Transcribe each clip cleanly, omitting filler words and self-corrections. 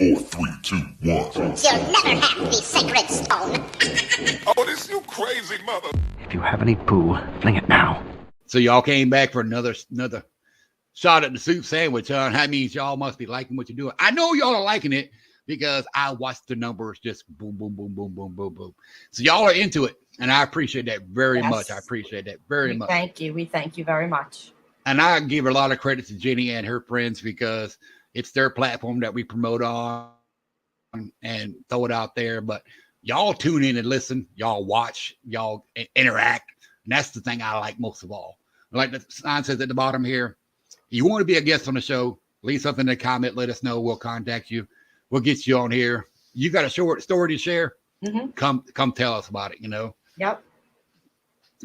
4, 3, 2, 1. You'll never have the sacred stone. Oh, this you crazy mother. If you have any poo, fling it now. So y'all came back for another shot at the soup sandwich, huh? That means y'all must be liking what you're doing. I know y'all are liking it because I watched the numbers just boom, boom, boom, boom, boom, boom, boom. So y'all are into it, and I appreciate that very much. I appreciate that very much. Thank you. We thank you very much. And I give a lot of credit to Jenny and her friends because it's their platform that we promote on and throw it out there. But y'all tune in and listen. Y'all watch. Y'all interact. And that's the thing I like most of all. Like the sign says at the bottom here, you want to be a guest on the show, leave something in the comment. Let us know. We'll contact you. We'll get you on here. You got a short story to share? Mm-hmm. Come tell us about it, you know? Yep.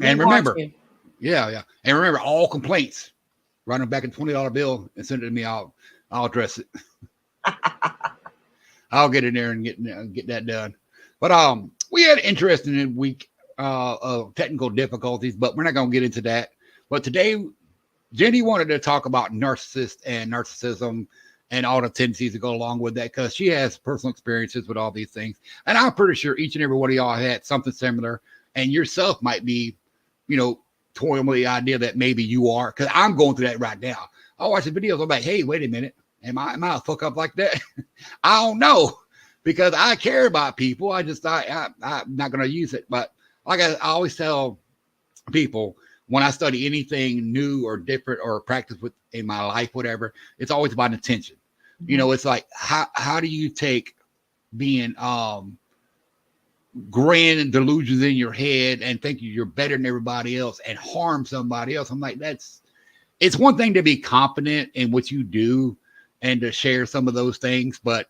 And remember, yeah. And remember, all complaints, write them back a $20 bill and send it to me. I'll address it. I'll get in there and get that done. But we had an interesting week of technical difficulties, but we're not going to get into that. But today, Jenny wanted to talk about narcissists and narcissism and all the tendencies that go along with that because she has personal experiences with all these things. And I'm pretty sure each and every one of y'all had something similar. And yourself might be, toying with the idea that maybe you are, because I'm going through that right now. I watch the videos. I'm like, hey, wait a minute. Am I a fuck up like that? I don't know, because I care about people. I'm not going to use it. But like I always tell people, when I study anything new or different or practice with in my life, whatever, it's always about intention. Mm-hmm. It's like, how do you take being grand and delusions in your head and think you're better than everybody else and harm somebody else? I'm like, it's one thing to be confident in what you do and to share some of those things. But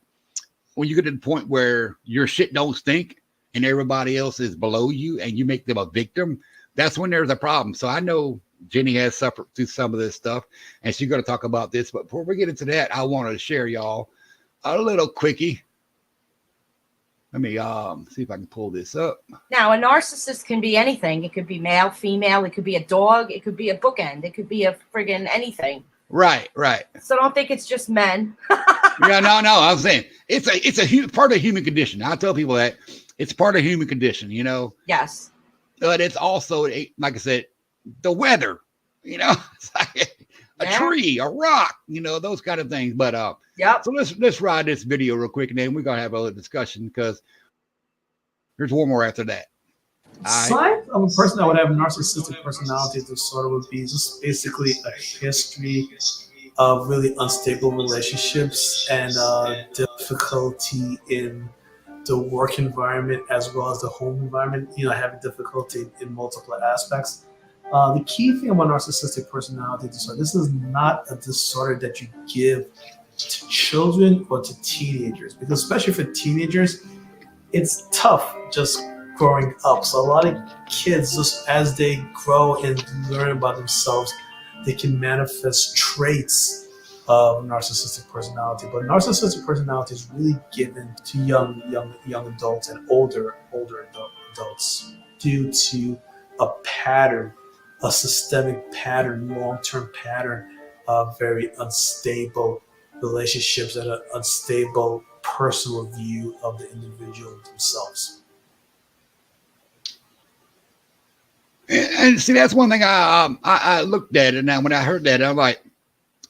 when you get to the point where your shit don't stink and everybody else is below you and you make them a victim, that's when there's a problem. So I know Jenny has suffered through some of this stuff and she's going to talk about this. But before we get into that, I wanted to share y'all a little quickie. Let me see if I can pull this up. Now, a narcissist can be anything. It could be male, female. It could be a dog. It could be a bookend. It could be a friggin' anything. Right. So don't think it's just men. Yeah, no. I'm saying it's a part of the human condition. I tell people that it's part of the human condition, Yes. But it's also, like I said, the weather, it's like a tree, a rock, those kind of things. But yep. So let's ride this video real quick, and then we're gonna have a little discussion because there's one more after that. Sign of a person that would have narcissistic personality disorder would be just basically a history of really unstable relationships and difficulty in the work environment as well as the home environment. Having difficulty in multiple aspects. The key thing about narcissistic personality disorder, this is not a disorder that you give to children or to teenagers, because especially for teenagers, it's tough just growing up. So a lot of kids, just as they grow and learn about themselves, they can manifest traits of narcissistic personality. But narcissistic personality is really given to young adults and older adults due to a pattern, a systemic pattern, long-term pattern of very unstable relationships and an unstable personal view of the individual themselves. And see, that's one thing I looked at it. Now, when I heard that, I'm like,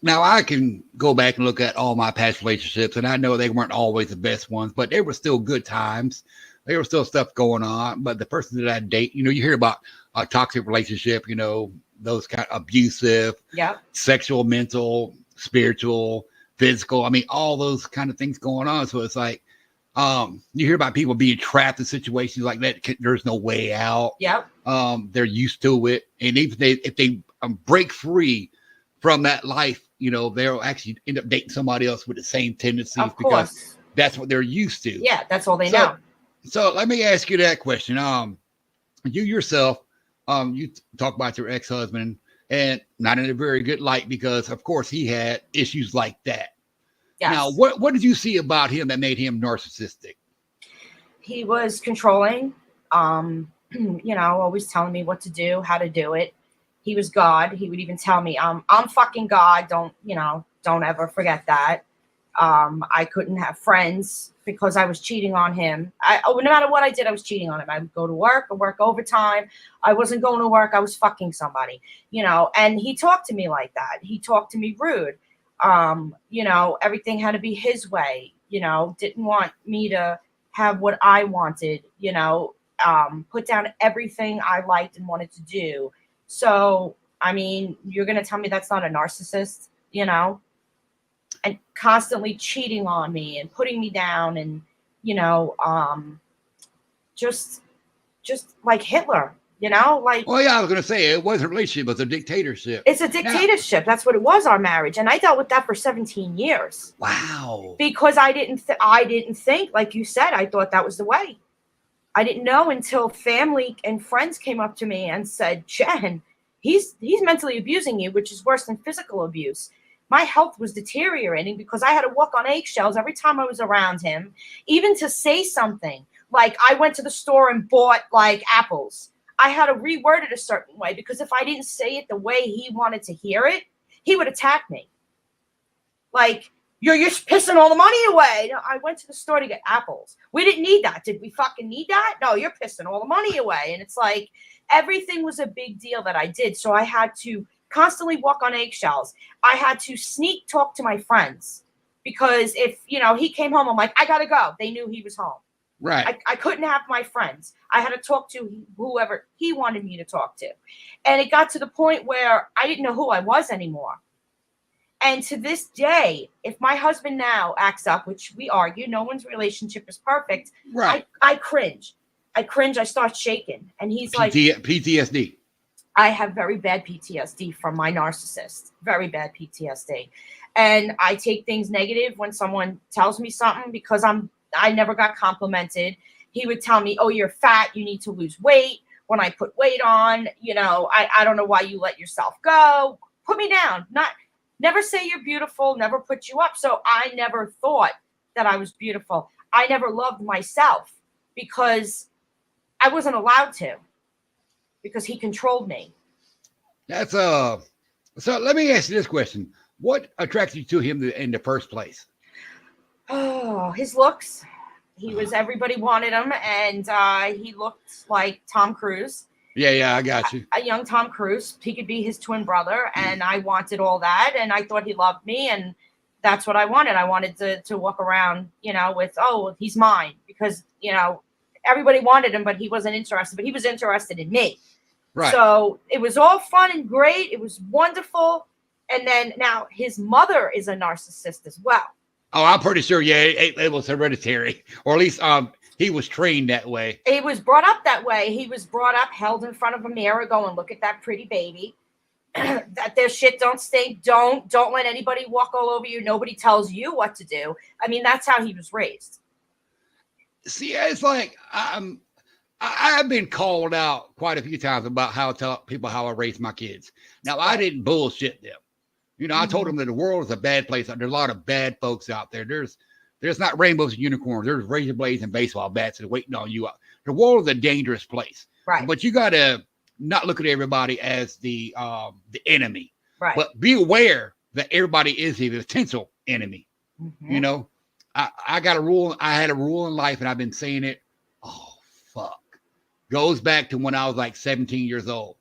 now I can go back and look at all my past relationships, and I know they weren't always the best ones, but they were still good times. There was still stuff going on. But the person that I date, you hear about a toxic relationship, those kind of abusive, sexual, mental, spiritual, physical. I mean, all those kind of things going on. So it's like, you hear about people being trapped in situations like that. There's no way out. Yep. They're used to it. And if they break free from that life, they'll actually end up dating somebody else with the same tendencies because that's what they're used to. Yeah, that's all they know. So let me ask you that question. You yourself, you talk about your ex-husband and not in a very good light because, of course, he had issues like that. Yes. Now, what did you see about him that made him narcissistic? He was controlling, always telling me what to do, how to do it. He was God. He would even tell me, I'm fucking God. Don't ever forget that. I couldn't have friends because I was cheating on him. No matter what I did, I was cheating on him. I would go to work or work overtime. I wasn't going to work. I was fucking somebody, and he talked to me like that. He talked to me rude. Everything had to be his way, didn't want me to have what I wanted, put down everything I liked and wanted to do. So, I mean, you're going to tell me that's not a narcissist, and constantly cheating on me and putting me down and, just like Hitler, like. Well, yeah, I was going to say it wasn't a relationship, it was a dictatorship. It's a dictatorship. That's what it was, our marriage. And I dealt with that for 17 years. Wow. Because I didn't think, like you said, I thought that was the way. I didn't know until family and friends came up to me and said, Jen, he's mentally abusing you, which is worse than physical abuse. My health was deteriorating because I had to walk on eggshells every time I was around him, even to say something. Like I went to the store and bought like apples. I had to reword it a certain way because if I didn't say it the way he wanted to hear it, he would attack me. Like, you're pissing all the money away. No, I went to the store to get apples. We didn't need that. Did we fucking need that? No, you're pissing all the money away. And it's like everything was a big deal that I did. So I had to constantly walk on eggshells. I had to sneak talk to my friends because if, he came home, I'm like, I got to go. They knew he was home. Right. I couldn't have my friends. I had to talk to whoever he wanted me to talk to. And it got to the point where I didn't know who I was anymore. And to this day, if my husband now acts up, which we argue, no one's relationship is perfect. Right. I cringe. I start shaking. And he's like, PTSD. I have very bad PTSD from my narcissist, very bad PTSD. And I take things negative when someone tells me something because I never got complimented. He would tell me, oh, you're fat. You need to lose weight. When I put weight on, I don't know why you let yourself go. Put me down. Never say you're beautiful, never put you up. So I never thought that I was beautiful. I never loved myself because I wasn't allowed to because he controlled me. That's so let me ask you this question. What attracted you to him in the first place? Oh, his looks. Everybody wanted him, and he looked like Tom Cruise. Yeah, I got you. A young Tom Cruise. He could be his twin brother, and I wanted all that, and I thought he loved me, and that's what I wanted. I wanted to walk around, with, oh, he's mine, because, everybody wanted him, but he wasn't interested, but he was interested in me. Right. So it was all fun and great. It was wonderful. And then now his mother is a narcissist as well. Oh, I'm pretty sure. Yeah, it was hereditary, or at least he was trained that way. He was brought up that way. He was brought up, held in front of a mirror, going, look at that pretty baby. That their shit don't stink. Don't let anybody walk all over you. Nobody tells you what to do. I mean, that's how he was raised. See, it's like I've been called out quite a few times about how to tell people how I raised my kids. Now, I didn't bullshit them. I told them that the world is a bad place. There's a lot of bad folks out there. There's not rainbows and unicorns. There's razor blades and baseball bats that are waiting on you. The world is a dangerous place. Right. But you got to not look at everybody as the enemy. Right. But be aware that everybody is a potential enemy. Mm-hmm. I got a rule. I had a rule in life, and I've been saying it. Oh, fuck. Goes back to when I was like 17 years old.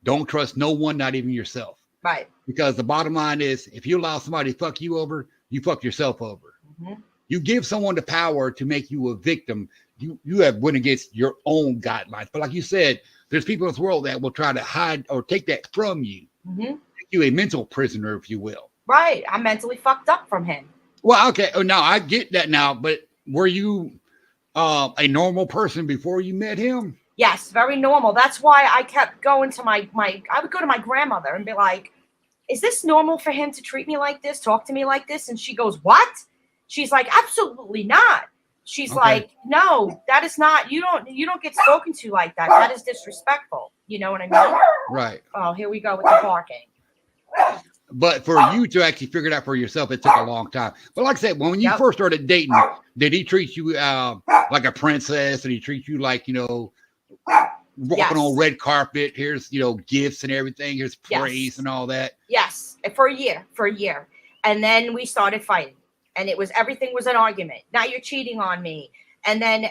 Don't trust no one, not even yourself. Right. Because the bottom line is, if you allow somebody to fuck you over, you fuck yourself over. Mm-hmm. You give someone the power to make you a victim. You have went against your own guidelines. But like you said, there's people in this world that will try to hide or take that from you. Mm-hmm. Make you a mental prisoner, if you will. Right. I'm mentally fucked up from him. Well, okay. Oh, now I get that now. But were you a normal person before you met him? Yes, very normal. That's why I kept going to I would go to my grandmother and be like, is this normal for him to treat me like this, talk to me like this? And she goes, what? She's like, absolutely not. She's like, no, that is not, you don't get spoken to like that. That is disrespectful. You know what I mean? Right. Oh, here we go with the barking. But for you to actually figure it out for yourself, it took a long time. But like I said, when you first started dating, did he treat you like a princess? Did he treat you like, walking on red carpet? Here's, gifts and everything. Here's praise and all that. Yes, for a year. And then we started fighting. and everything was an argument. Now you're cheating on me. And then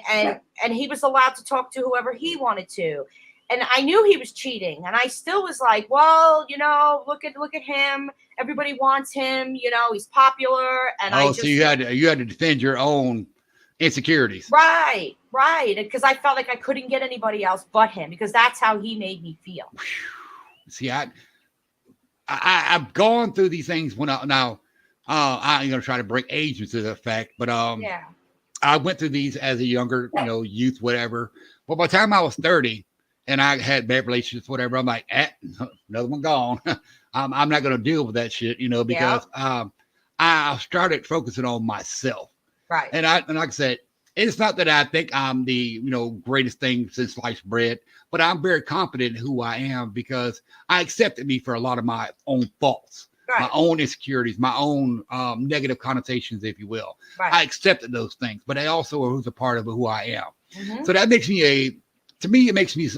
and he was allowed to talk to whoever he wanted to. And I knew he was cheating, and I still was like, well, look at him. Everybody wants him. He's popular. And so you had to defend your own insecurities. Right. Because I felt like I couldn't get anybody else but him, because that's how he made me feel. See, I've gone through these things I'm going to try to bring age into the fact, but yeah. I went through these as a younger, youth, whatever. But by the time I was 30 and I had bad relationships, whatever, I'm like, another one gone. I'm not going to deal with that shit, because I started focusing on myself. Right. And like I said, it's not that I think I'm the, greatest thing since sliced bread, but I'm very confident in who I am because I accepted me for a lot of my own faults. Right. My own insecurities, my own negative connotations, if you will. Right. I accepted those things, but they also are who's a part of who I am. Mm-hmm. So that makes me it makes me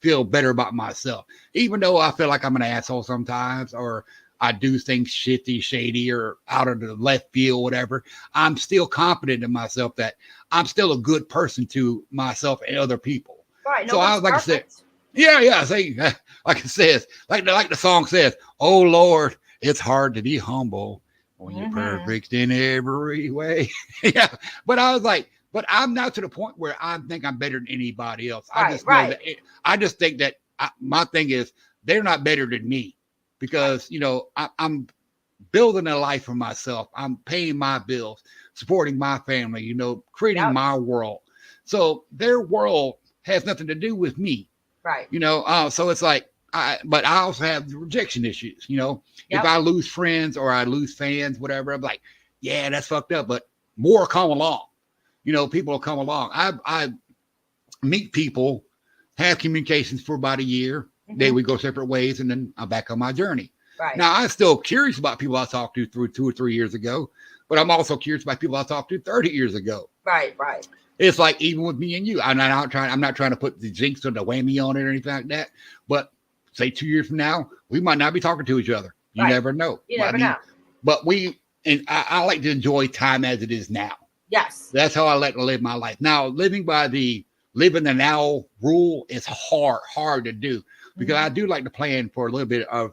feel better about myself, even though I feel like I'm an asshole sometimes, or I do things shady, or out of the left field, whatever. I'm still confident in myself that I'm still a good person to myself and other people. Right. So I said, yeah. Say, like it says, like the song says, "Oh Lord, it's hard to be humble when you're perfect in every way." Yeah. But I was like, but I'm not to the point where I think I'm better than anybody else. I just know that I just think that my thing is they're not better than me because, I'm building a life for myself. I'm paying my bills, supporting my family, creating my world. So their world has nothing to do with me. Right. So it's like, but I also have rejection issues, if I lose friends or I lose fans, whatever, I'm like, yeah, that's fucked up, but more come along, people will come along. I meet people, have communications for about a year. Then we go separate ways, and then I'm back on my journey. Right. Now, I'm still curious about people I talked to through 2 or 3 years ago, but I'm also curious about people I talked to 30 years ago. Right. It's like, even with me and you, I'm not trying to put the jinx or the whammy on it or anything like that, but say 2 years from now, we might not be talking to each other. You never know. You never know. But I like to enjoy time as it is now. Yes. That's how I like to live my life. Now, living the now rule is hard to do because I do like to plan for a little bit of,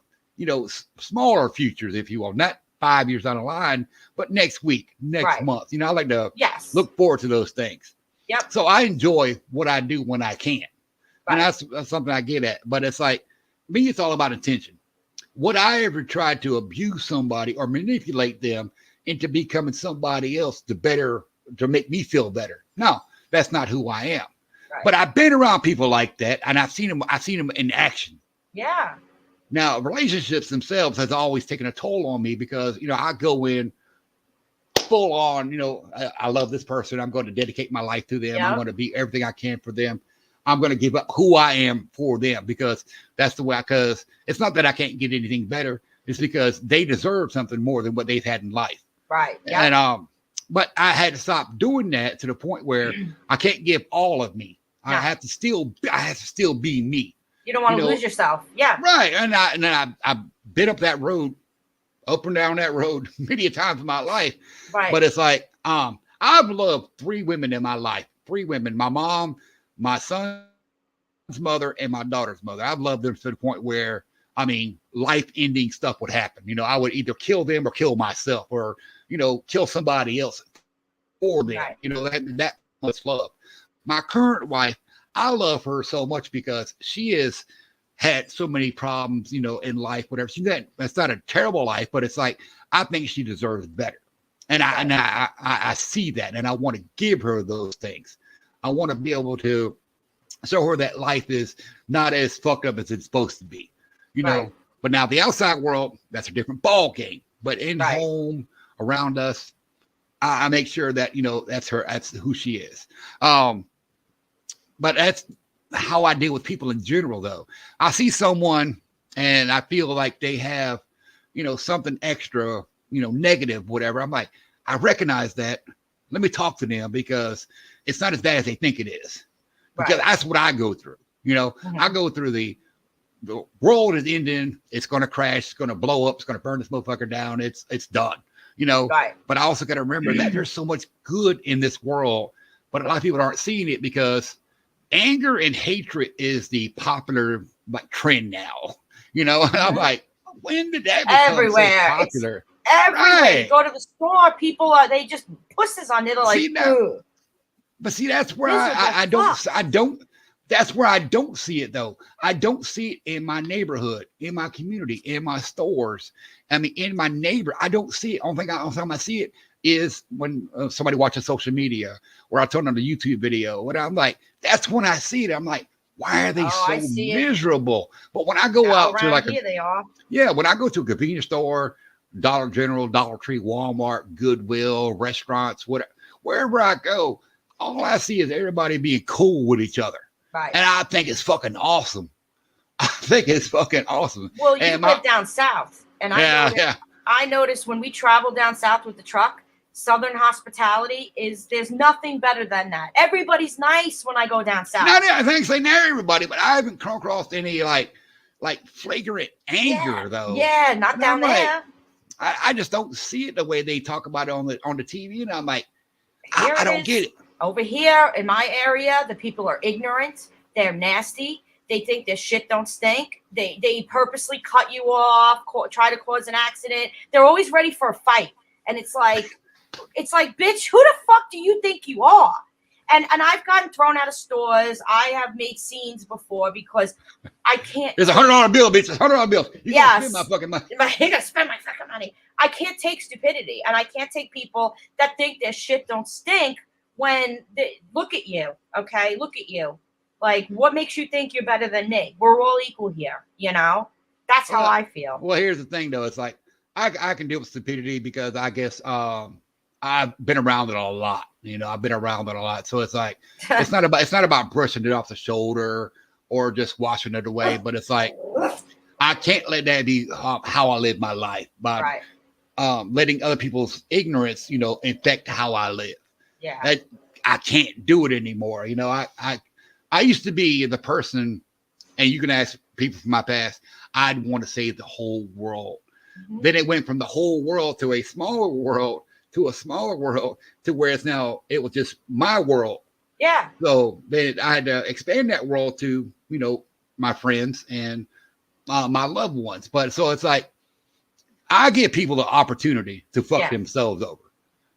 smaller futures, if you will, not 5 years down the line, but next week, next month. I like to look forward to those things. Yep. So I enjoy what I do when I can. Right. And that's something I get at. But it's like, me, it's all about intention. Would I ever try to abuse somebody or manipulate them into becoming somebody else to make me feel better? No, that's not who I am. Right. But I've been around people like that, and I've seen them in action. Yeah. Now, relationships themselves has always taken a toll on me because, I go in full on, I love this person. I'm going to dedicate my life to them. I'm going to be everything I can for them. I'm going to give up who I am for them because that's the way, because it's not that I can't get anything better. It's because they deserve something more than what they've had in life. Right. Yeah. And, but I had to stop doing that to the point where I can't give all of me. No. I have to still be me. You don't want to lose yourself. Yeah. Right. And I've been up and down that road many a times in my life. Right. But it's like, I've loved 3 women in my life. 3 women, my mom, my son's mother, and my daughter's mother. I've loved them to the point where, life-ending stuff would happen. I would either kill them or kill myself or, kill somebody else for them. Right. That much love. My current wife, I love her so much because she has had so many problems, in life, whatever. That's not a terrible life, but it's like, I think she deserves better. And I see that, and I want to give her those things. I want to be able to show her that life is not as fucked up as it's supposed to be, know. But now the outside world, that's a different ball game. But in home, around us, I make sure that, that's who she is. But that's how I deal with people in general, though. I see someone and I feel like they have, something extra, negative, whatever. I'm like, I recognize that. Let me talk to them because it's not as bad as they think it is. Because that's what I go through. I go through the world is ending. It's going to crash. It's going to blow up. It's going to burn this motherfucker down. It's done. you know. Right. But I also got to remember that there's so much good in this world, but a lot of people aren't seeing it because anger and hatred is the popular like trend now, you know. And I'm like, when did that become Everywhere. so popular? Everywhere. Right. You go to the store, people are they just pusses on it like. See, now, but see, that's where I don't. That's where I don't see it though. I don't see it in my neighborhood, in my community, in my stores. I mean, in my neighbor, I don't see it. Only time I see it is when somebody watches social media or I turn on the YouTube video. What I'm like, that's when I see it. I'm like, why are they so miserable? But when I go out to like, they are. Yeah, when I go to a convenience store, Dollar General, Dollar Tree, Walmart, Goodwill, restaurants, whatever, wherever I go, all I see is everybody being cool with each other. Right. And I think it's fucking awesome. I think it's fucking awesome. Well, you live down south. And I noticed when we travel down south with the truck, Southern hospitality there's nothing better than that. Everybody's nice when I go down south. I think they know everybody, but I haven't come across any like flagrant anger though. Yeah, not down there. I just don't see it the way they talk about it on the TV, and I'm like, I don't get it. Over here in my area, the people are ignorant. They're nasty. They think their shit don't stink. They purposely cut you off, try to cause an accident. They're always ready for a fight. And it's like, bitch, who the fuck do you think you are? And I've gotten thrown out of stores. I have made scenes before because I can't. There's $100 bill, bitch. It's $100 bill. You gotta spend my fucking money. You gotta spend my fucking money. I can't take stupidity, and I can't take people that think their shit don't stink when they look at you. Okay, look at you. Like, what makes you think you're better than me? We're all equal here. You know, that's how I feel. Well, here's the thing, though. It's like I can deal with stupidity because I guess I've been around it a lot. You know, I've been around it a lot. So it's like it's not about brushing it off the shoulder or just washing it away. But it's like I can't let that be how I live my life by letting other people's ignorance, you know, infect how I live. Yeah, I can't do it anymore. You know, I used to be the person, and you can ask people from my past. I'd want to save the whole world. Mm-hmm. Then it went from the whole world to a smaller world. To a smaller world to where it was just my world. Yeah. So then I had to expand that world to, you know, my friends and my loved ones. But so it's like, I give people the opportunity to fuck themselves over.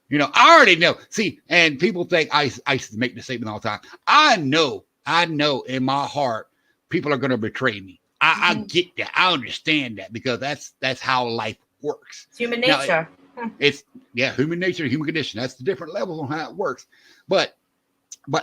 You know, I already know. See, and people think I used to make the statement all the time. I know in my heart, people are going to betray me. I get that. I understand that because that's how life works. It's human nature. Now, it's human nature, human condition. That's the different levels on how it works. But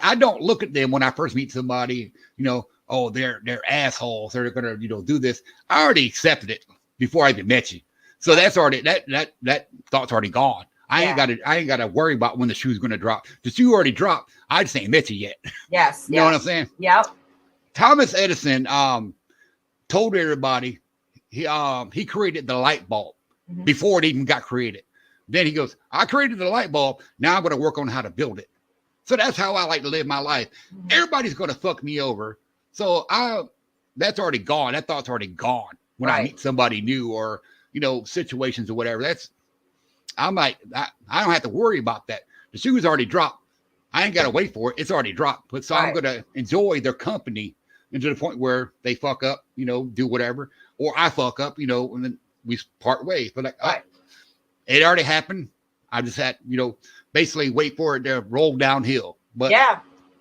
I don't look at them when I first meet somebody, you know, oh, they're assholes. They're gonna, you know, do this. I already accepted it before I even met you. So that's already that thought's already gone. I ain't gotta worry about when the shoe's gonna drop. The shoe already dropped. I just ain't met you yet. Yes. You know what I'm saying? Yep. Thomas Edison told everybody he created the light bulb. Mm-hmm. Before it even got created. Then he goes, I created the light bulb. Now I'm going to work on how to build it. So that's how I like to live my life. Mm-hmm. Everybody's going to fuck me over. So that's already gone. That thought's already gone when I meet somebody new or, you know, situations or whatever. I'm like, I don't have to worry about that. The shoe's already dropped. I ain't got to wait for it. It's already dropped. But so I'm going to enjoy their company and to the point where they fuck up, you know, do whatever, or I fuck up, you know, and then we part ways. But like, it already happened. I just had, you know, basically wait for it to roll downhill. But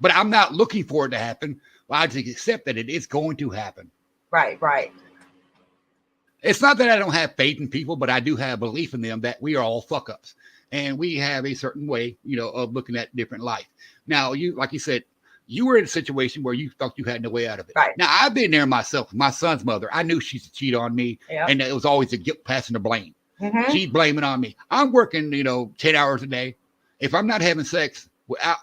I'm not looking for it to happen. I just accept that it is going to happen. Right. It's not that I don't have faith in people, but I do have belief in them that we are all fuck ups, and we have a certain way, you know, of looking at different life. Now, like you said, you were in a situation where you thought you had no way out of it. Right. Now, I've been there myself. My son's mother, I knew she used to cheat on me, and it was always a guilt passing the blame. Mm-hmm. She's blaming on me. I'm working, you know, 10 hours a day. If I'm not having sex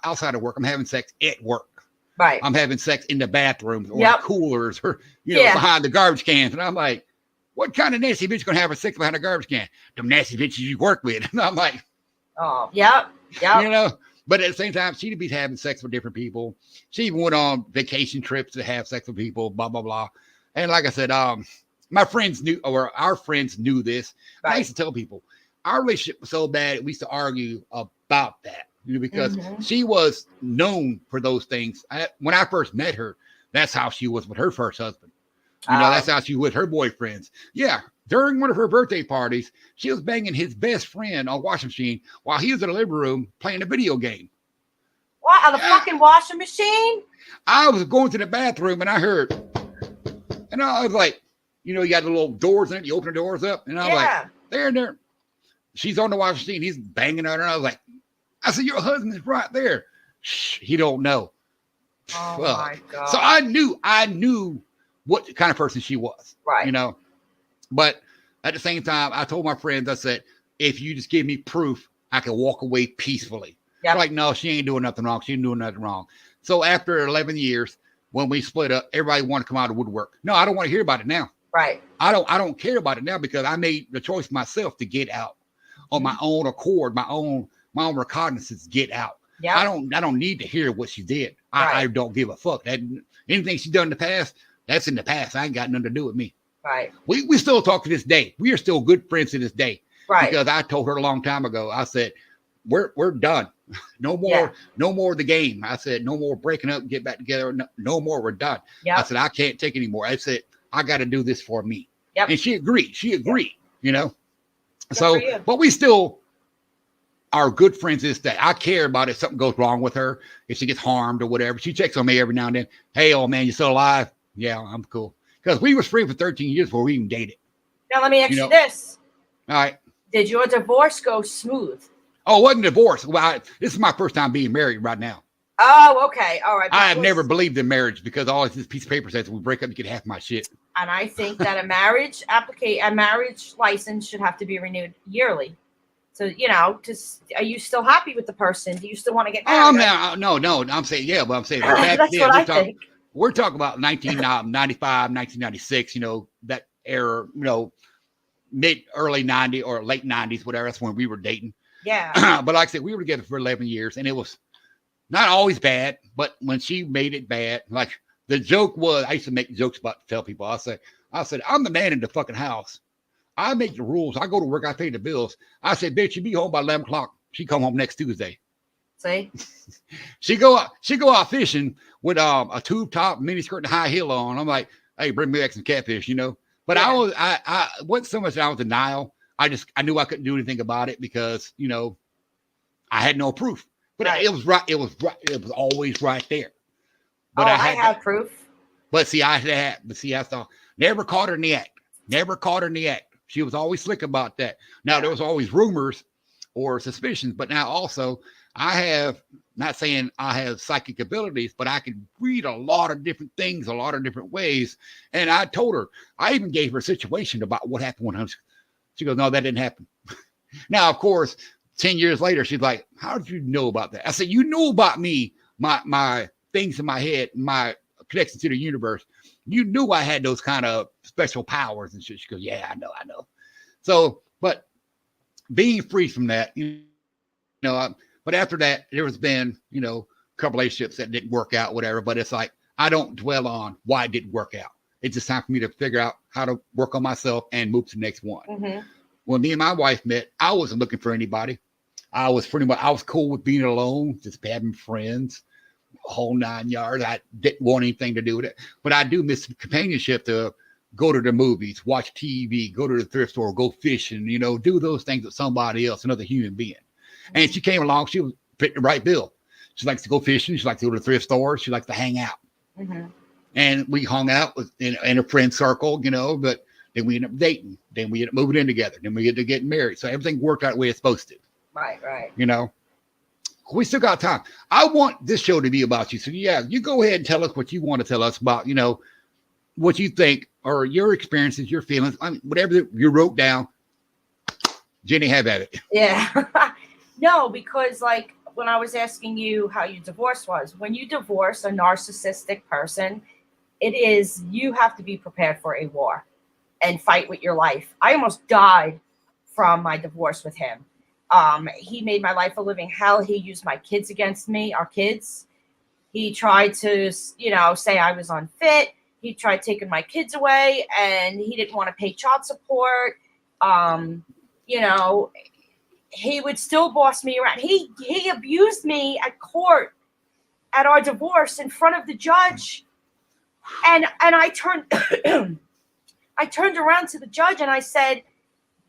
outside of work, I'm having sex at work. Right. I'm having sex in the bathrooms or in coolers or, you know, behind the garbage cans. And I'm like, what kind of nasty bitch is going to have a sex behind a garbage can? Them nasty bitches you work with. And I'm like, oh, yep. You know, but at the same time, she'd be having sex with different people. She even went on vacation trips to have sex with people, blah, blah, blah. And like I said, my friends knew, or our friends knew this. Right. I used to tell people, our relationship was so bad, we used to argue about that, because she was known for those things. When I first met her, that's how she was with her first husband. That's how she was with her boyfriends. Yeah. During one of her birthday parties, she was banging his best friend on a washing machine while he was in the living room playing a video game. What, on the fucking washing machine? I was going to the bathroom and I heard, and I was like, you got the little doors in it. You open the doors up, and I was like, there. She's on the washing machine. He's banging on her. And I said, your husband is right there. Shh, he don't know. Oh my God. So I knew what kind of person she was. Right. But at the same time, I told my friends, I said, if you just give me proof, I can walk away peacefully. Yep. Like, no, she ain't doing nothing wrong. She ain't doing nothing wrong. So after 11 years, when we split up, everybody wanted to come out of the woodwork. No, I don't want to hear about it now. Right. I don't care about it now because I made the choice myself to get out on my own accord, my own recognizance, get out. Yeah. I don't need to hear what she did. I don't give a fuck. Anything she's done in the past, that's in the past. I ain't got nothing to do with me. Right. We still talk to this day. We are still good friends to this day. Right. Because I told her a long time ago, I said, we're done. No more of the game. I said, no more breaking up, get back together. No more, we're done. Yep. I said, I can't take anymore. I said, I got to do this for me. Yep. And she agreed. Good So, but we still are good friends this day. I care about if something goes wrong with her, if she gets harmed or whatever. She checks on me every now and then. Hey, old man, you still alive? Yeah, I'm cool. Because we was free for 13 years before we even dated. Now let me ask you this. All right. Did your divorce go smooth? Oh, it wasn't divorce. Well, this is my first time being married right now. Oh, okay. All right. I have never believed in marriage because all this piece of paper says we break up, you get half my shit. And I think that a marriage license should have to be renewed yearly. So, are you still happy with the person? Do you still want to get married? No. I'm saying, yeah, but I'm saying that's what I think. We're talking about 1995, 1996, that era, early 90s or late 90s, whatever. That's when we were dating. Yeah. But like I said, we were together for 11 years and it was not always bad, but when she made it bad, like the joke was, I used to make jokes about tell people, I said, I'm the man in the fucking house. I make the rules. I go to work. I pay the bills. I said, bitch, you be home by 11 o'clock. She come home next Tuesday. See? She go out fishing with a tube top, mini skirt, and high heel on. I'm like, hey, bring me back some catfish, But I wasn't so much that I was in denial. I knew I couldn't do anything about it because, I had no proof. But it was right. It was right. It was always right there. But I have proof. But see, I saw never caught her in the act. Never caught her in the act. She was always slick about that. Now there was always rumors or suspicions, but now also I have, not saying I have psychic abilities, but I can read a lot of different things, a lot of different ways. And I told her, I even gave her a situation about what happened when she goes, no, that didn't happen. Now, of course, 10 years later, she's like, how did you know about that? I said, you knew about me, my things in my head, my connection to the universe. You knew I had those kind of special powers and shit. She goes, yeah, I know. So, but being free from that, but after that, there has been, a couple relationships that didn't work out, whatever. But it's like, I don't dwell on why it didn't work out. It's just time for me to figure out how to work on myself and move to the next one. Mm-hmm. When me and my wife met, I wasn't looking for anybody. I was cool with being alone, just having friends, whole 9 yards. I didn't want anything to do with it, but I do miss companionship to go to the movies, watch TV, go to the thrift store, go fishing, do those things with somebody else, another human being. And she came along, she was fitting the right bill. She likes to go fishing. She likes to go to the thrift store. She likes to hang out. Mm-hmm. And we hung out in a friend circle, but then we ended up dating. Then we ended up moving in together. Then we ended up getting married. So everything worked out the way it's supposed to. Right. We still got time. I want this show to be about you. So yeah, you go ahead and tell us what you want to tell us about, what you think or your experiences, your feelings, whatever you wrote down. Jenny, have at it. Yeah. No, because like when I was asking you how your divorce was, when you divorce a narcissistic person, you have to be prepared for a war and fight with your life. I almost died from my divorce with him. He made my life a living hell. He used my kids against me, our kids. He tried to, say I was unfit. He tried taking my kids away and he didn't want to pay child support. he would still boss me around. He abused me at court at our divorce in front of the judge. And I turned I turned around to the judge and I said,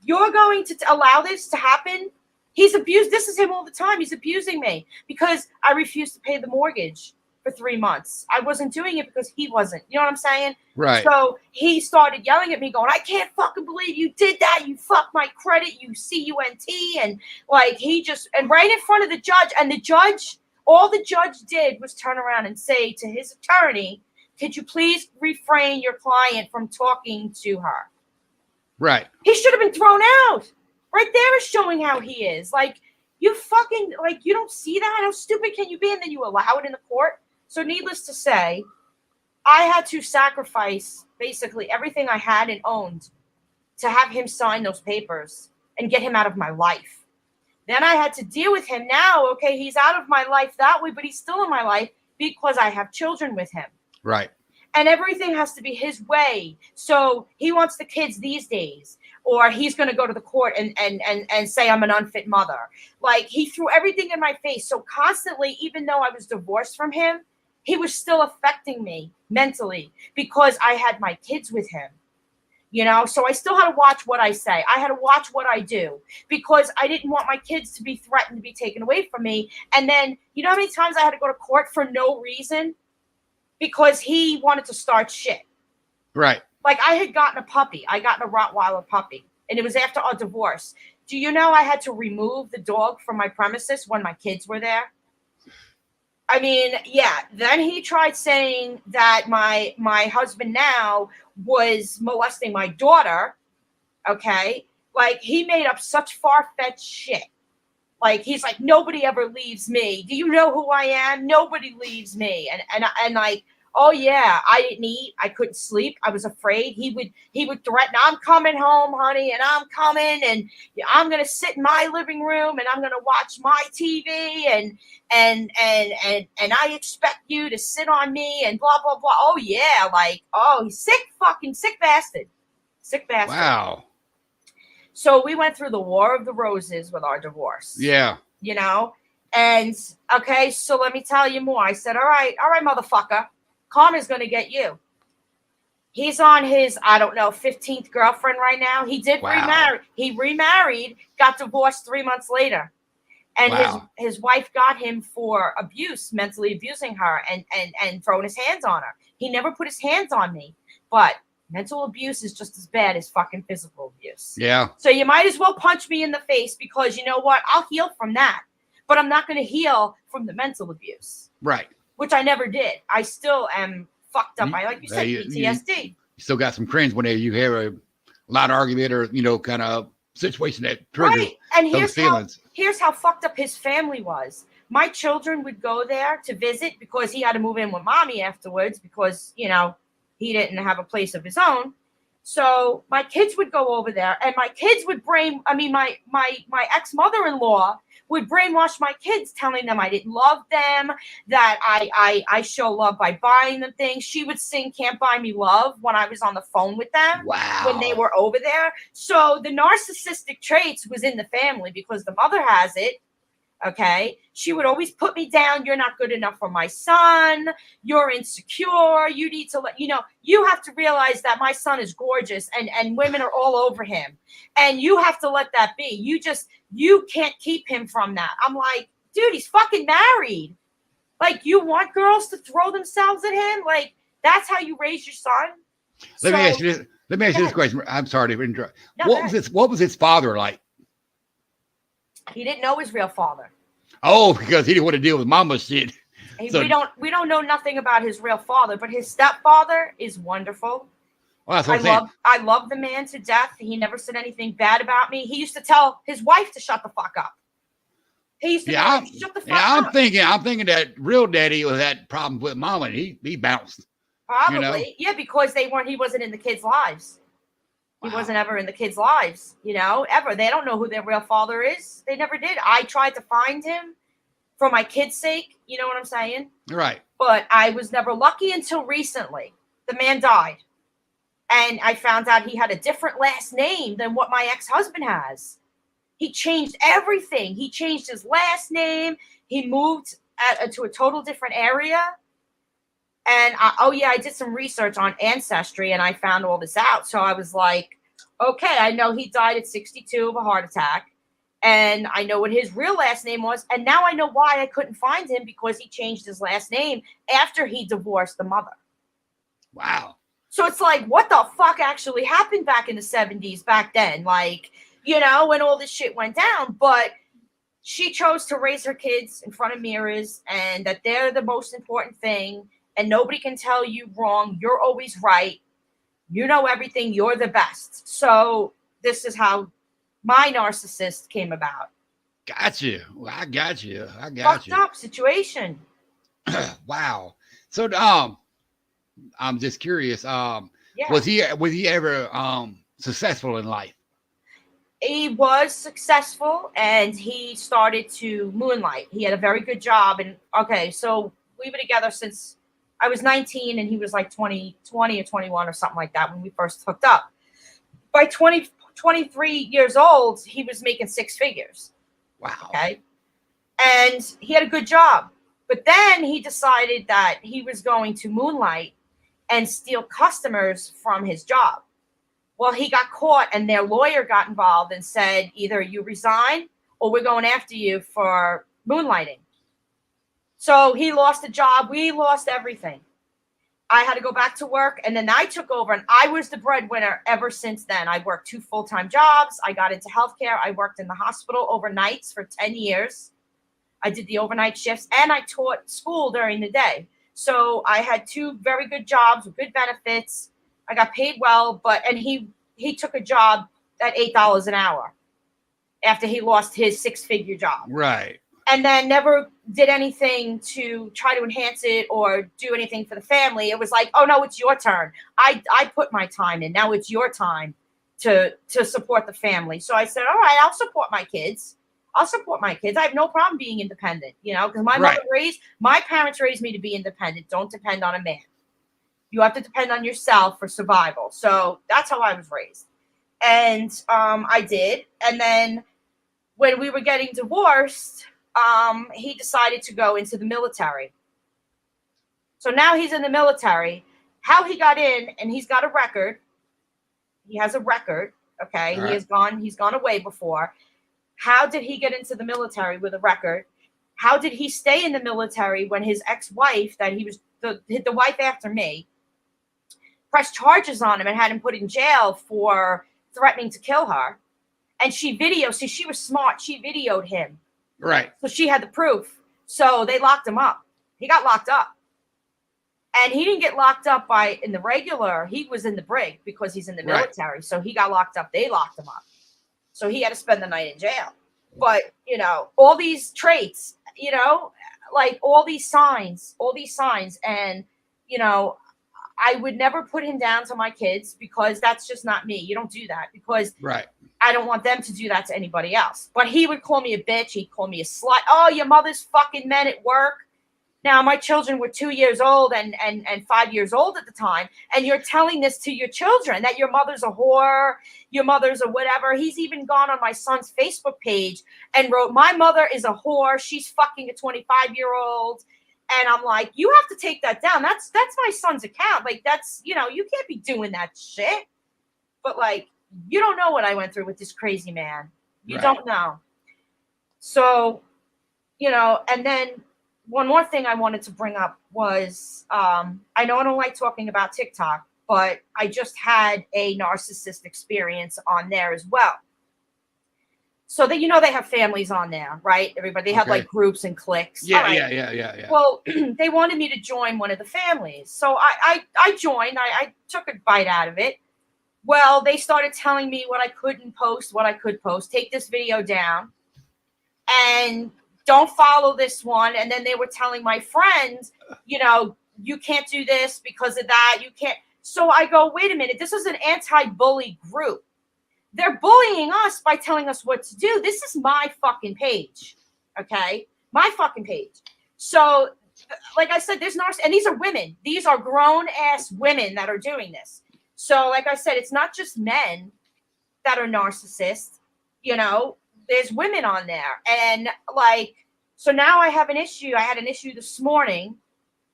"You're going to allow this to happen?" He's abused. This is him all the time. He's abusing me because I refused to pay the mortgage for 3 months. I wasn't doing it because he wasn't. You know what I'm saying? Right. So he started yelling at me going, "I can't fucking believe you did that. You fucked my credit, you CUNT." And like and right in front of the judge. And the judge, all the judge did was turn around and say to his attorney, "Could you please refrain your client from talking to her?" Right. He should have been thrown out. Right there is showing how he is. Like, you fucking, like, you don't see that? How stupid can you be? And then you allow it in the court? So needless to say, I had to sacrifice basically everything I had and owned to have him sign those papers and get him out of my life. Then I had to deal with him now. Okay, he's out of my life that way, but he's still in my life because I have children with him. Right. And everything has to be his way. So he wants the kids these days, or he's going to go to the court and say I'm an unfit mother. Like, he threw everything in my face. So constantly, even though I was divorced from him, he was still affecting me mentally because I had my kids with him. You know, so I still had to watch what I say. I had to watch what I do because I didn't want my kids to be threatened to be taken away from me. And then, you know how many times I had to go to court for no reason? Because he wanted to start shit. Right. Like, I had gotten a puppy. I got a Rottweiler puppy. And it was after our divorce. Do you know I had to remove the dog from my premises when my kids were there? I mean, yeah. Then he tried saying that my husband now was molesting my daughter. Okay? Like, he made up such far-fetched shit. Like, he's like, "Nobody ever leaves me. Do you know who I am? Nobody leaves me." And like, oh yeah, I didn't eat. I couldn't sleep. I was afraid. He would threaten, "I'm coming home, honey, and I'm coming, and I'm gonna sit in my living room and I'm gonna watch my TV and I expect you to sit on me and blah blah blah." Oh yeah, like, oh, he's sick bastard. Sick bastard. Wow. So we went through the War of the Roses with our divorce. Yeah. You know? And, okay, so let me tell you more. I said, all right, motherfucker. Karma's going to get you. He's on his, I don't know, 15th girlfriend right now. He did remarry. He remarried, got divorced 3 months later. And his wife got him for abuse, mentally abusing her and throwing his hands on her. He never put his hands on me. But mental abuse is just as bad as fucking physical abuse. Yeah. So you might as well punch me in the face because you know what? I'll heal from that. But I'm not going to heal from the mental abuse. Right. Which I never did. I still am fucked up. Like you said, PTSD. You still got some cringe when you hear a loud argument or, you know, kind of situation that triggers right. And those feelings. Here's how fucked up his family was. My children would go there to visit because he had to move in with mommy afterwards because, you know, he didn't have a place of his own. So my kids would go over there and my kids would my ex-mother-in-law would brainwash my kids, telling them I didn't love them, that I show love by buying them things. She would sing "Can't Buy Me Love" when I was on the phone with them. Wow. When they were over there. So the narcissistic traits was in the family because the mother has it. Okay. She would always put me down. "You're not good enough for my son. You're insecure. You need to you have to realize that my son is gorgeous and women are all over him. And you have to let that be. You can't keep him from that." I'm like, dude, he's fucking married. Like, you want girls to throw themselves at him? Like, that's how you raise your son? Let me ask you this question. I'm sorry to interrupt. What was his father like? He didn't know his real father. Oh, because he didn't want to deal with mama's shit. We don't know nothing about his real father, but his stepfather is wonderful. Well, I love the man to death. He never said anything bad about me. He used to tell his wife to shut the fuck up. He used to shut the fuck up. I'm thinking that real daddy was had problems with mama and he bounced. Probably. You know? Yeah, because he wasn't in the kids' lives. He wasn't ever in the kids' lives, ever. They don't know who their real father is. They never did. I tried to find him for my kids' sake. You know what I'm saying? Right. But I was never lucky until recently. The man died. And I found out he had a different last name than what my ex-husband has. He changed everything. He changed his last name. He moved to a total different area. And I did some research on Ancestry and I found all this out. So I was like, okay, I know he died at 62 of a heart attack. And I know what his real last name was. And now I know why I couldn't find him, because he changed his last name after he divorced the mother. Wow. So it's like, what the fuck actually happened back in the 70s, back then? Like, you know, when all this shit went down. But she chose to raise her kids in front of mirrors, and that they're the most important thing. And nobody can tell you wrong. You're always right. You know everything. You're the best. So this is how my narcissist came about. Got you. Well, I got you. Fucked up situation. Wow. So I'm just curious. Yeah. Was he ever successful in life? He was successful, and he started to moonlight. He had a very good job. And okay, so we were together since I was 19 and he was like 20 or 21 or something like that when we first hooked up. By 23 years old, he was making six figures. Wow. Okay. And he had a good job. But then he decided that he was going to moonlight and steal customers from his job. Well, he got caught, and their lawyer got involved and said, either you resign or we're going after you for moonlighting. So he lost the job. We lost everything. I had to go back to work, and then I took over, and I was the breadwinner ever since then. I worked 2 full-time jobs. I got into healthcare. I worked in the hospital overnights for 10 years. I did the overnight shifts, and I taught school during the day. So I had 2 very good jobs with good benefits. I got paid well, and he took a job at $8 an hour after he lost his 6-figure job. Right. And then never did anything to try to enhance it or do anything for the family. It was like, oh no, it's your turn. I put my time in. Now it's your time to support the family. So I said, all right, I'll support my kids. I have no problem being independent, you know, because my parents raised me to be independent. Don't depend on a man. You have to depend on yourself for survival. So that's how I was raised. And I did. And then when we were getting divorced, he decided to go into the military. So now he's in the military. How he got in, and he's got a record. He has a record. Okay. All right. He's gone away before. How did he get into the military with a record? How did he stay in the military when his ex-wife, that he was the wife after me, pressed charges on him and had him put in jail for threatening to kill her? And she was smart. She videoed him. Right. So she had the proof. So they locked him up. He got locked up. And he didn't get locked up in the regular. He was in the brig because he's in the military. Right. So he got locked up. They locked him up. So he had to spend the night in jail. But, you know, all these traits, you know, like all these signs. And, you know, I would never put him down to my kids because that's just not me. You don't do that because I don't want them to do that to anybody else. But he would call me a bitch. He'd call me a slut. Oh, your mother's fucking men at work. Now, my children were 2 years old and 5 years old at the time. And you're telling this to your children, that your mother's a whore, your mother's a whatever. He's even gone on my son's Facebook page and wrote, my mother is a whore. She's fucking a 25-year-old. And I'm like, you have to take that down. That's my son's account. Like, that's, you know, you can't be doing that shit. But, like, you don't know what I went through with this crazy man. You don't know. So, you know, and then one more thing I wanted to bring up was, I know I don't like talking about TikTok, but I just had a narcissist experience on there as well. So that, you know, they have families on there, right? Everybody, they have like groups and cliques. Yeah. Well, they wanted me to join one of the families. So I joined, I took a bite out of it. Well, they started telling me what I couldn't post, what I could post. Take this video down and don't follow this one. And then they were telling my friends, you know, you can't do this because of that. You can't. So I go, wait a minute. This is an anti-bully group. They're bullying us by telling us what to do. This is my fucking page. Okay. My fucking page. So like I said, there's narcissists, and these are women. These are grown ass women that are doing this. So like I said, it's not just men that are narcissists. You know, there's women on there. And like, so now I have an issue. I had an issue this morning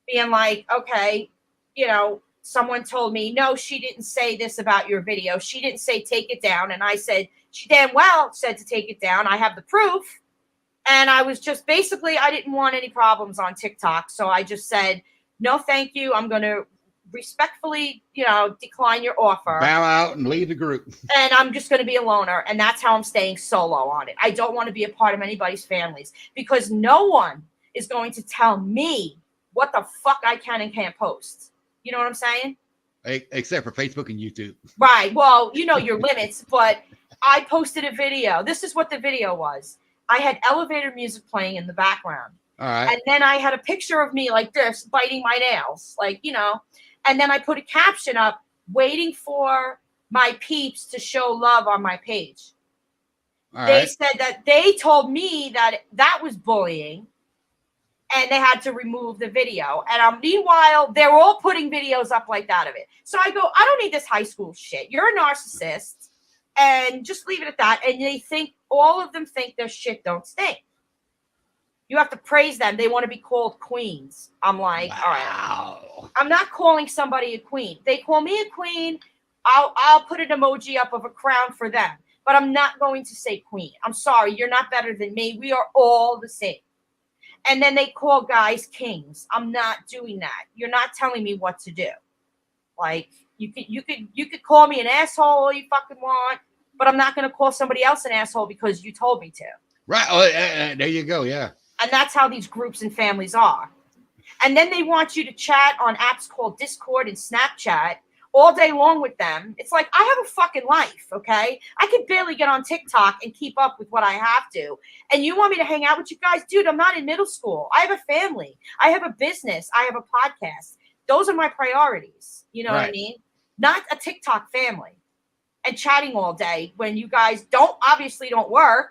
being like, okay, you know, someone told me, no, she didn't say this about your video. She didn't say take it down. And I said, she damn well said to take it down. I have the proof. And I was just basically, I didn't want any problems on TikTok. So I just said, no, thank you. I'm going to respectfully, you know, decline your offer. Bow out and leave the group. And I'm just going to be a loner. And that's how I'm staying solo on it. I don't want to be a part of anybody's families because no one is going to tell me what the fuck I can and can't post. You know what I'm saying? Except for Facebook and YouTube. Right. Well, you know your limits, but I posted a video. This is what the video was. I had elevator music playing in the background. All right. And then I had a picture of me like this, biting my nails, like, you know, and then I put a caption up, waiting for my peeps to show love on my page. They said that they told me that that was bullying and they had to remove the video. And meanwhile, they're all putting videos up like that of it. So I go, I don't need this high school shit. You're a narcissist and just leave it at that. And they think, all of them think their shit don't stink. You have to praise them. They want to be called queens. I'm like, wow. All right. I'm not calling somebody a queen. They call me a queen. I'll put an emoji up of a crown for them. But I'm not going to say queen. I'm sorry. You're not better than me. We are all the same. And then they call guys kings. I'm not doing that. You're not telling me what to do. Like, you could call me an asshole all you fucking want, but I'm not going to call somebody else an asshole because you told me to. Right. Oh, there you go. Yeah. And that's how these groups and families are. And then they want you to chat on apps called Discord and Snapchat all day long with them. It's like, I have a fucking life, okay? I can barely get on TikTok and keep up with what I have to. And you want me to hang out with you guys? Dude, I'm not in middle school. I have a family. I have a business. I have a podcast. Those are my priorities. You know what I mean? Not a TikTok family and chatting all day when you guys obviously don't work.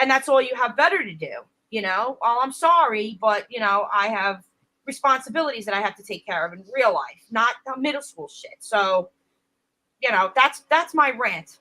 And that's all you have better to do. You know, well, I'm sorry, but, you know, I have responsibilities that I have to take care of in real life, not the middle school shit. So, you know, that's my rant.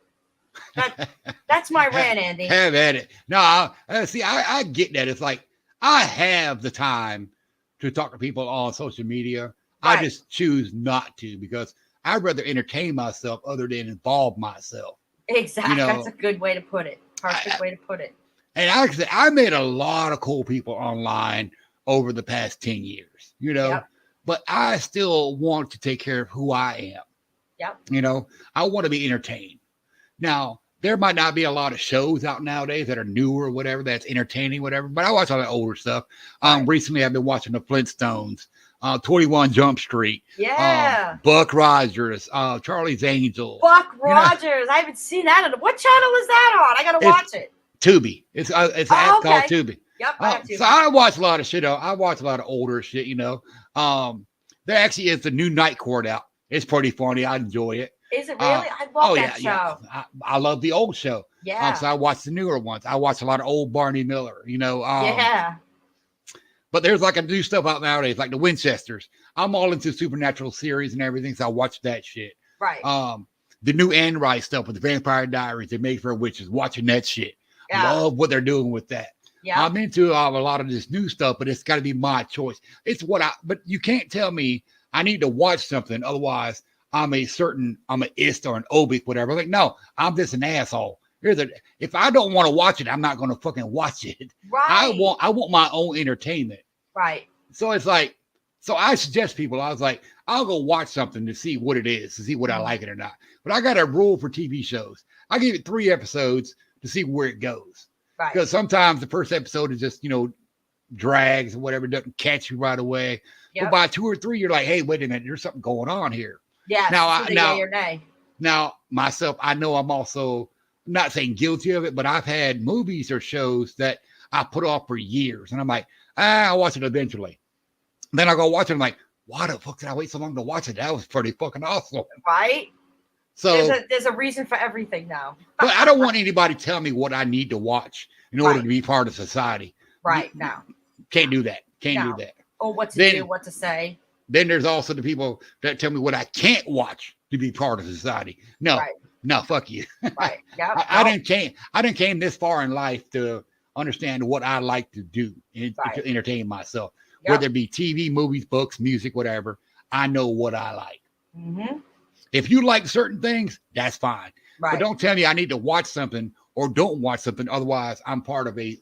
That's my rant, Andy. Have at it. No, see, I get that. It's like, I have the time to talk to people on social media. Right. I just choose not to because I'd rather entertain myself other than involve myself. Exactly. You know, that's a good way to put it. Perfect way to put it. And actually, I met a lot of cool people online over the past 10 years, you know, but I still want to take care of who I am. Yep. You know, I want to be entertained. Now, there might not be a lot of shows out nowadays that are newer or whatever, that's entertaining, whatever, but I watch all the older stuff. Recently, I've been watching the Flintstones, 21 Jump Street, Buck Rogers, Charlie's Angels. Buck Rogers. You know, I haven't seen that. What channel is that on? I got to watch it. Tubi. It's an app called Tubi. Yep. I have Tubi. So I watch a lot of shit. I watch a lot of older shit, you know. There actually is the new Night Court out. It's pretty funny. I enjoy it. Is it really? I love that show. Yeah. I love the old show. Yeah. So I watch the newer ones. I watch a lot of old Barney Miller, you know. Yeah. But there's like a new stuff out nowadays, like the Winchesters. I'm all into supernatural series and everything, so I watch that shit. Right. The new Anne Rice stuff with the Vampire Diaries, they made for witches, watching that shit. Yeah. Love what they're doing with that. Yeah. I'm into a lot of this new stuff, but it's got to be my choice. It's but you can't tell me I need to watch something. Otherwise, I'm an ist or an obic, whatever. Like, no, I'm just an asshole. If I don't want to watch it, I'm not going to fucking watch it. Right. I want my own entertainment. Right. So it's like, so I suggest people, I was like, I'll go watch something to see what it is, to see what I like it or not. But I got a rule for TV shows. I give it 3 episodes to see where it goes. Right. Because sometimes the first episode is just, you know, drags or whatever, doesn't catch you right away. Yep. But by 2 or 3, you're like, hey, wait a minute, there's something going on here. Yeah. Now myself, I know I'm also not saying guilty of it, but I've had movies or shows that I put off for years. And I'm like, I'll watch it eventually. Then I go watch it. I'm like, why the fuck did I wait so long to watch it? That was pretty fucking awesome. Right. So there's a reason for everything now. But I don't want anybody to tell me what I need to watch in order to be part of society. Right. No. Can't do that. Can't do that. Or what to do, what to say. Then there's also the people that tell me what I can't watch to be part of society. No, No, fuck you. Right. Yeah. I didn't came this far in life to understand what I like to do and to entertain myself, whether it be TV, movies, books, music, whatever. I know what I like. Mm-hmm. If you like certain things, that's fine. Right. But don't tell me I need to watch something or don't watch something. Otherwise, I'm part of a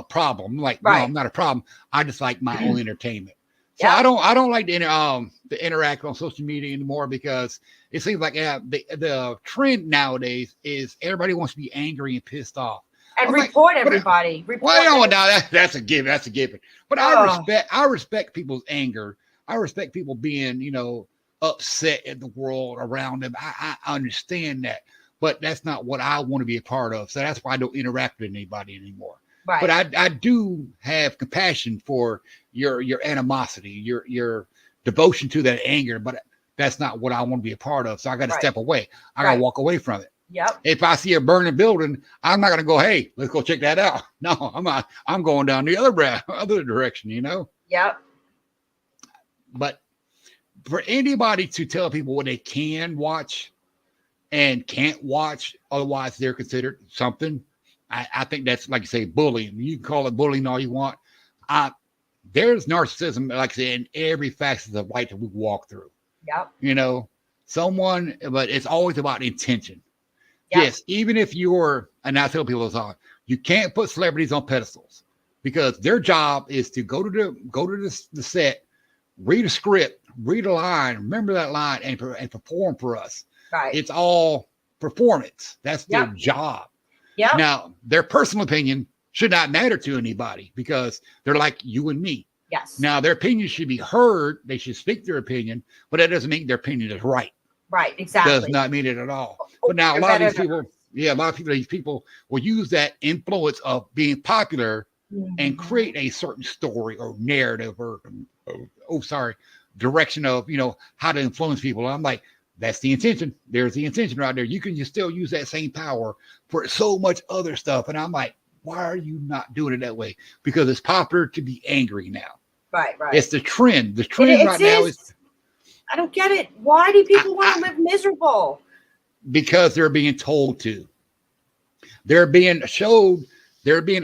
problem. Like, no, I'm not a problem. I just like my own entertainment. So I don't like to interact on social media anymore because it seems like the trend nowadays is everybody wants to be angry and pissed off and report everybody. That's a given. That's a given. But I respect people's anger. I respect people being, upset at the world around them. I understand that, but that's not what I want to be a part of. So that's why I don't interact with anybody anymore. Right. But I do have compassion for your animosity, your devotion to that anger, but that's not what I want to be a part of. So I got to step away. I got to walk away from it. Yep. If I see a burning building, I'm not going to go, hey, let's go check that out. No, I'm not. I'm going down the other direction, Yep. But for anybody to tell people what they can watch and can't watch, otherwise they're considered something, I think that's, like you say, bullying. You can call it bullying all you want. There's narcissism, like I said, in every facet of life that we walk through. Yep. But it's always about intention. Yep. Yes, even if and I tell people this all, you can't put celebrities on pedestals because their job is to go to the set, read a script, read a line, remember that line, and perform for us. Right. It's all performance. That's their job. Yeah. Now, their personal opinion should not matter to anybody because they're like you and me. Yes. Now, their opinion should be heard. They should speak their opinion, but that doesn't mean their opinion is right. Right. Exactly. Does not mean it at all. But now a lot of these people will use that influence of being popular and create a certain story or narrative or direction of, how to influence people. I'm like, that's the intention. There's the intention right there. You can just still use that same power for so much other stuff. And I'm like, why are you not doing it that way? Because it's popular to be angry now. Right. It's the trend. The trend right now is. I don't get it. Why do people want to live miserable? Because they're being told to. They're being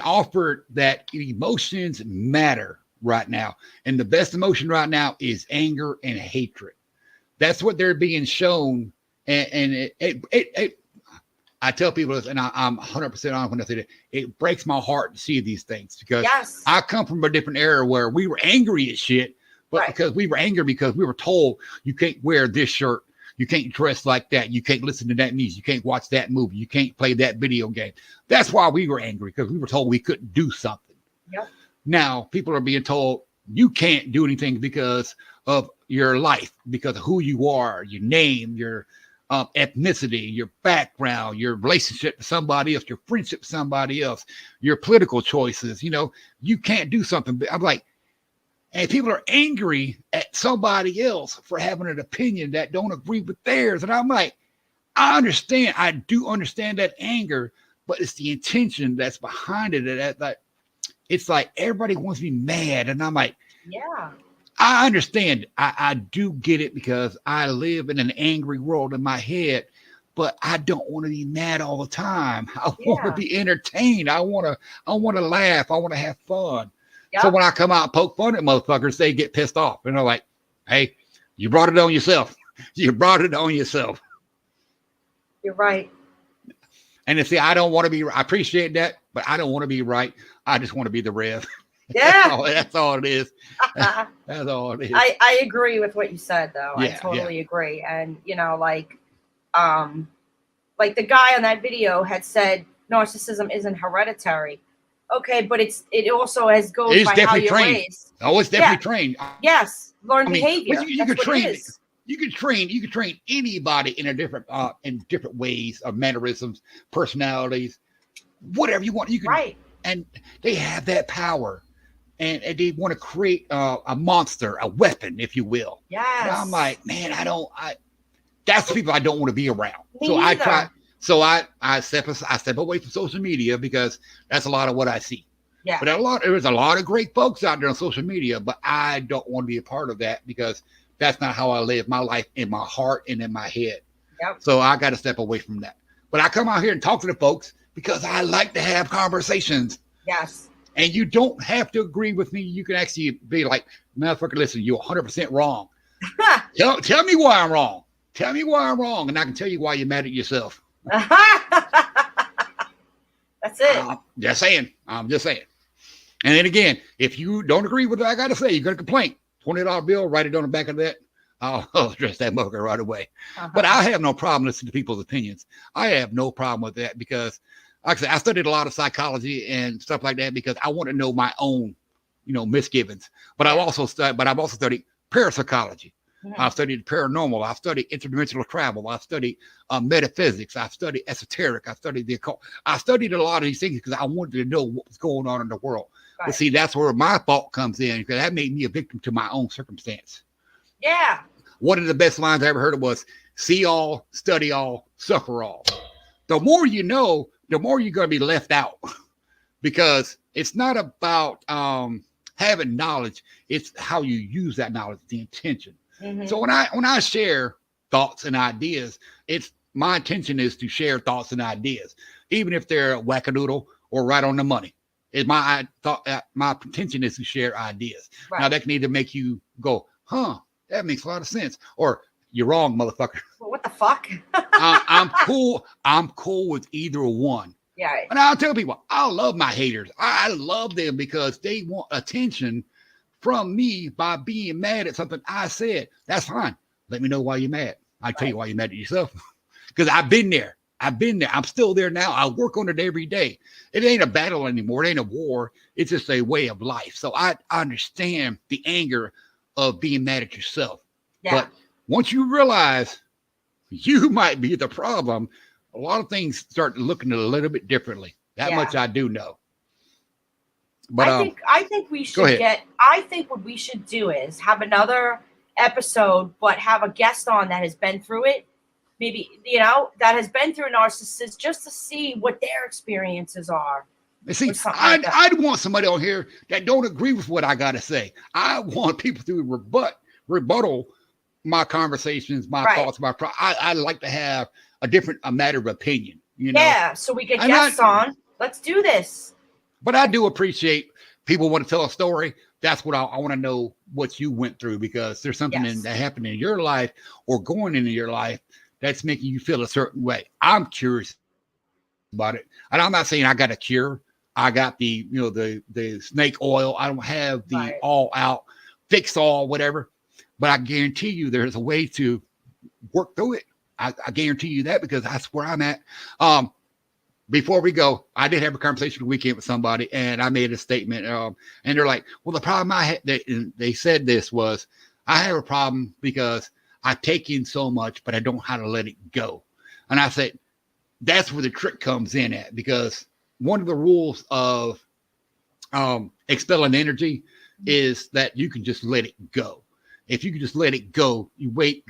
offered that emotions matter right now. And the best emotion right now is anger and hatred. That's what they're being shown. And I tell people this, and I'm 100% honest when I say that. It breaks my heart to see these things because I come from a different era where we were angry at shit, but because we were angry because we were told you can't wear this shirt, you can't dress like that, you can't listen to that music, you can't watch that movie, you can't play that video game. That's why we were angry, because we were told we couldn't do something. Yep. Now people are being told you can't do anything because of your life, because of who you are, your name, your ethnicity, your background, your relationship to somebody else, your friendship to somebody else, your political choices. You can't do something. I'm like, and people are angry at somebody else for having an opinion that don't agree with theirs. And I'm like, I do understand that anger, but it's the intention that's behind it. That it's like everybody wants to be mad. And I'm like, yeah, I understand. I do get it because I live in an angry world in my head, but I don't want to be mad all the time. I want to be entertained. I want to laugh. I want to have fun. Yep. So when I come out and poke fun at motherfuckers, they get pissed off. And they're like, hey, you brought it on yourself. You brought it on yourself. You're right. And see, I appreciate that, but I don't want to be right. I just want to be the Rev. Yeah. That's all it is. That's all it is. I agree with what you said, though. Yeah, I totally agree. And, like the guy on that video had said narcissism isn't hereditary. Okay, but it also goes by how you're raised. Oh, it's definitely trained. Yes, learned behavior. You can train. You can train anybody in different ways of mannerisms, personalities, whatever you want. You can, and they have that power, and they want to create a monster, a weapon, if you will. Yes. And I'm like, man, that's the people I don't want to be around. Me neither. I step away from social media because that's a lot of what I see. Yeah. But there's a lot of great folks out there on social media, but I don't want to be a part of that because that's not how I live my life in my heart and in my head. Yep. So I got to step away from that. But I come out here and talk to the folks because I like to have conversations. Yes. And you don't have to agree with me. You can actually be like, motherfucker, listen, you're 100% wrong. Tell me why I'm wrong. Tell me why I'm wrong. And I can tell you why you're mad at yourself. That's it. I'm just saying. And then again, if you don't agree with what I got to say, you're going to complain. $20 bill, write it on the back of that. I'll address that motherfucker right away. But I have no problem listening to people's opinions. I have no problem with that because, like I said, I studied a lot of psychology and stuff like that because I want to know my own, misgivings. But I've also studied parapsychology. I've studied paranormal. I've studied interdimensional travel. I've studied metaphysics. I've studied esoteric. I've studied the occult. I studied a lot of these things because I wanted to know what was going on in the world. Right. But see, that's where my fault comes in because that made me a victim to my own circumstance. Yeah. One of the best lines I ever heard was, see all, study all, suffer all. The more you know, the more you're going to be left out because it's not about having knowledge. It's how you use that knowledge, the intention. Mm-hmm. So when I share thoughts and ideas, it's my intention is to share thoughts and ideas, even if they're wackadoodle or right on the money. My intention is to share ideas. Right. Now that can either make you go, that makes a lot of sense, or you're wrong, motherfucker. Well, what the fuck? I'm cool. I'm cool with either one. Yeah. And I'll tell people, I love my haters. I love them because they want attention from me by being mad at something I said. That's fine. Let me know why you're mad. I'll tell you why you're mad at yourself. Because I've been there. I'm still there now. I work on it every day. It ain't a battle anymore. It ain't a war. It's just a way of life. So I understand the anger of being mad at yourself. Yeah. But once you realize you might be the problem, a lot of things start looking a little bit differently. That much I do know. But I think we should I think what we should do is have another episode, but have a guest on that has been through it. Maybe, that has been through a narcissist just to see what their experiences are. See, I'd want somebody on here that don't agree with what I got to say. I want people to rebuttal my conversations, my thoughts, I like to have a matter of opinion, Yeah, so we get guests on. Let's do this. But I do appreciate people want to tell a story. That's what I want to know what you went through because there's something that happened in your life or going into your life that's making you feel a certain way. I'm curious about it. And I'm not saying I got a cure. I got the snake oil. I don't have the all out fix all, whatever, but I guarantee you there's a way to work through it. I guarantee you that because that's where I'm at. Before we go, I did have a conversation the weekend with somebody and I made a statement. And they're like, well, the problem I had, they said this was, I have a problem because I take in so much, but I don't know how to let it go. And I said, that's where the trick comes in at, because one of the rules of expelling energy is that you can just let it go. If you can just let it go, the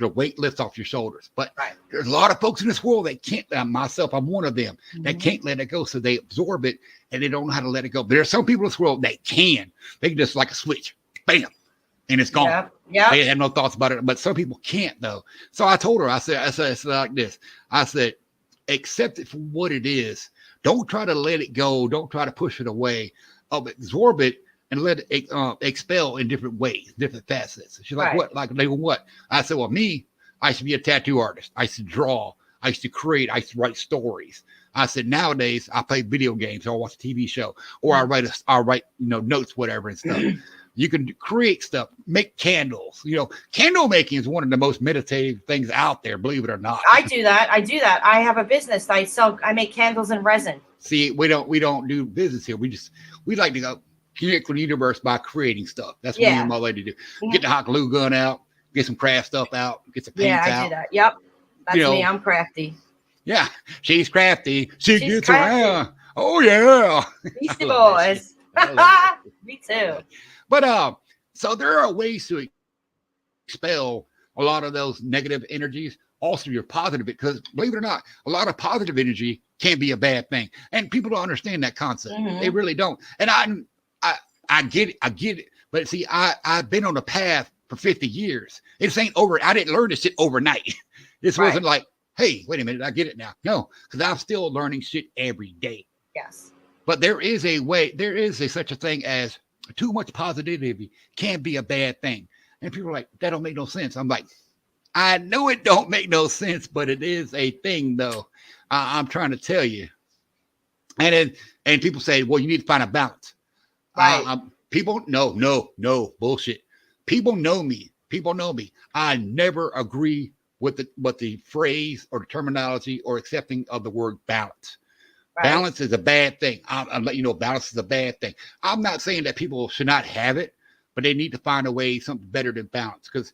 weight lifts off your shoulders. But there's a lot of folks in this world that can't, myself, I'm one of them, that can't let it go. So they absorb it and they don't know how to let it go. But there are some people in this world that can. They can just like a switch, bam, and it's gone. Yeah. They have no thoughts about it. But some people can't though. So I told her, I said like this. I said, accept it for what it is. Don't try to let it go. Don't try to push it away. Absorb it and let it expel in different ways, different facets. She's like, what? Like, what? I said, well, me, I used to be a tattoo artist. I used to draw. I used to create. I used to write stories. I said, nowadays, I play video games or I watch a TV show or I write notes, whatever and stuff. You can create stuff, make candles. Candle making is one of the most meditative things out there, believe it or not. I do that. I have a business. I make candles in resin. See, we don't do business here. We like to go connect with the universe by creating stuff. That's what me and my lady do. Get the hot glue gun out, get some craft stuff out, get some paints out. Yeah, I do that. Yep. That's me. I'm crafty. Yeah, she's crafty. She gets around. Oh, yeah. Beastie Boys. Me too. But so there are ways to expel a lot of those negative energies. Also, your positive, because believe it or not, a lot of positive energy can be a bad thing. And people don't understand that concept. Mm-hmm. They really don't. And I get it. But see, I've been on the path for 50 years. It ain't over. I didn't learn this shit overnight. This wasn't like, hey, wait a minute, I get it now. No, because I'm still learning shit every day. Yes. But there is a way, there is such a thing as too much positivity can be a bad thing. And people are like, that don't make no sense. I'm like, I know it don't make no sense, but it is a thing though. I'm trying to tell you. And people say, well, you need to find a balance. Right. People, no, bullshit. People know me. I never agree with the phrase or the terminology or accepting of the word balance. Right. Balance is a bad thing. I'm letting you know balance is a bad thing. I'm not saying that people should not have it, but they need to find a way, something better than balance. Because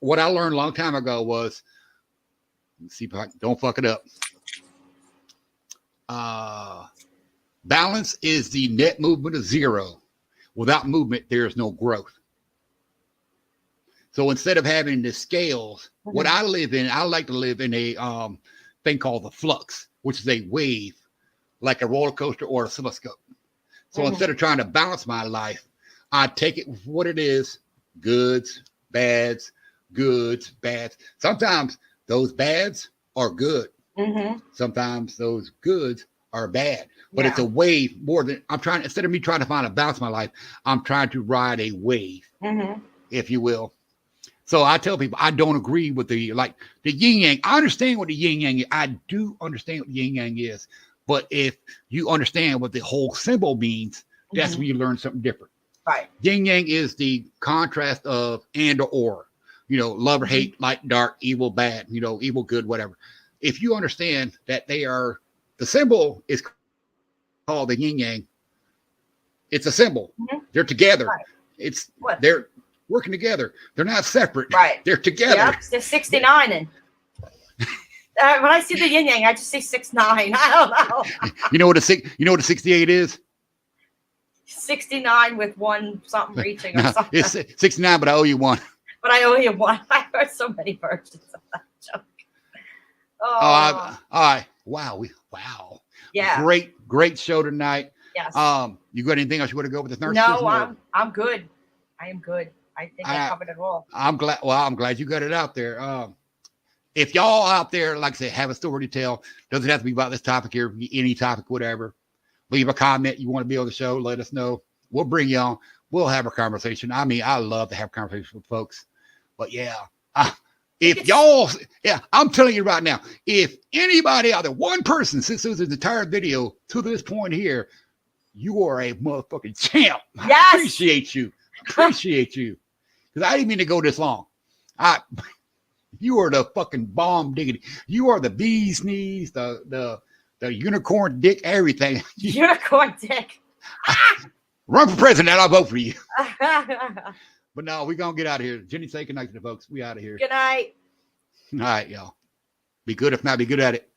what I learned a long time ago was, let's see if I don't fuck it up. Balance is the net movement of zero. Without movement, there is no growth. So instead of having the scales, what I live in, I like to live in a thing called the flux, which is a wave, like a roller coaster or a oscilloscope. So instead of trying to balance my life, I take it for what it is: goods, bads, goods, bads. Sometimes those bads are good. Sometimes those goods are bad. But it's a wave more than I'm trying. Instead of me trying to find a balance in my life, I'm trying to ride a wave, if you will. So I tell people I don't agree with the yin yang. I understand what the yin yang is. I do understand what the yin yang is. But if you understand what the whole symbol means, that's when you learn something different. Right. Yin yang is the contrast of and or, love or hate, light, dark, evil, bad, evil, good, whatever. If you understand that they are, the symbol is called the yin yang. It's a symbol. They're together. Right. They're working together. They're not separate. Right. They're together. Yep. They're 69 and when I see the yin yang, I just say 69. I don't know. You know what a 68 is? 69 with one something reaching or something. It's 69, but I owe you one. But I owe you one. I heard so many versions of that joke. All right. Wow. Yeah. Great show tonight. Yes. You got anything else you want to go with the nurse? No, I'm good. I am good. I think I covered it all. I'm glad you got it out there. If y'all out there, like I say, have a story to tell, doesn't have to be about this topic here, any topic, whatever. Leave a comment. You want to be on the show, let us know. We'll bring you on. We'll have a conversation. I mean, I love to have conversations with folks. But yeah, I'm telling you right now, if anybody out there, one person sits through this entire video to this point here, you are a motherfucking champ. Yes. I appreciate you. Because I didn't mean to go this long. You are the fucking bomb diggity. You are the bee's knees, the unicorn dick, everything. Unicorn dick. Run for president, I'll vote for you. But no, we're going to get out of here. Jenny, say good night to the folks. We out of here. Good night. All right, y'all. Be good. If not, be good at it.